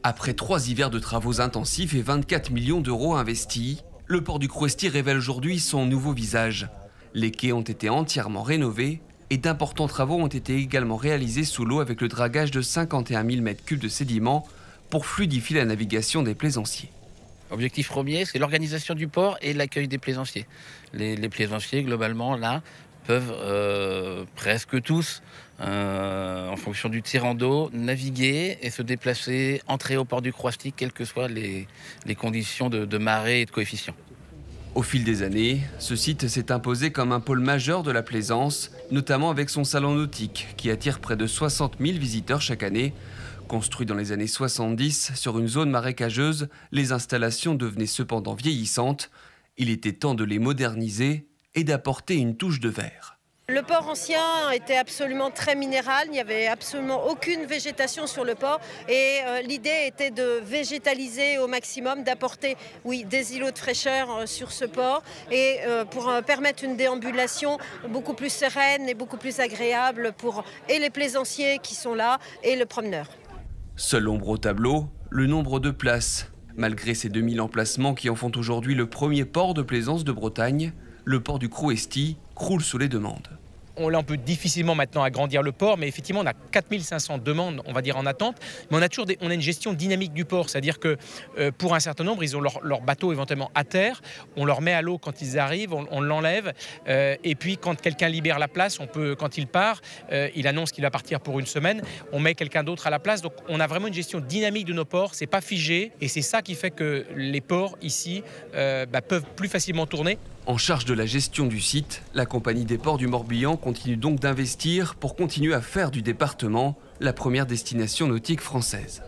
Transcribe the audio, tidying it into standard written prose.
Après 3 hivers de travaux intensifs et 24 millions d'euros investis, le port du Crouesty révèle aujourd'hui son nouveau visage. Les quais ont été entièrement rénovés et d'importants travaux ont été également réalisés sous l'eau avec le dragage de 51 000 m3 de sédiments pour fluidifier la navigation des plaisanciers. Objectif premier, c'est l'organisation du port et l'accueil des plaisanciers. Les plaisanciers, globalement, là, peuvent presque tous, en fonction du tirant d'eau, naviguer et se déplacer, entrer au port du Crouesty, quelles que soient les conditions de marée et de coefficient. Au fil des années, ce site s'est imposé comme un pôle majeur de la plaisance, notamment avec son salon nautique qui attire près de 60 000 visiteurs chaque année. Construit dans les années 70 sur une zone marécageuse, les installations devenaient cependant vieillissantes. Il était temps de les moderniser et d'apporter une touche de vert. Le port ancien était absolument très minéral, il n'y avait absolument aucune végétation sur le port et l'idée était de végétaliser au maximum, d'apporter des îlots de fraîcheur sur ce port et pour permettre une déambulation beaucoup plus sereine et beaucoup plus agréable pour et les plaisanciers qui sont là et le promeneur. Seule ombre au tableau, le nombre de places. Malgré ces 2000 emplacements qui en font aujourd'hui le premier port de plaisance de Bretagne, le port du Crouesty croule sous les demandes. On peut difficilement maintenant agrandir le port, mais effectivement, on a 4500 demandes, on va dire, en attente. Mais on a une gestion dynamique du port, c'est-à-dire que pour un certain nombre, ils ont leur bateau éventuellement à terre, on leur met à l'eau quand ils arrivent, on l'enlève, et puis quand quelqu'un libère la place, quand il part, il annonce qu'il va partir pour une semaine, on met quelqu'un d'autre à la place. Donc on a vraiment une gestion dynamique de nos ports, c'est pas figé, et c'est ça qui fait que les ports ici peuvent plus facilement tourner. En charge de la gestion du site, la Compagnie des ports du Morbihan continue donc d'investir pour continuer à faire du département la première destination nautique française.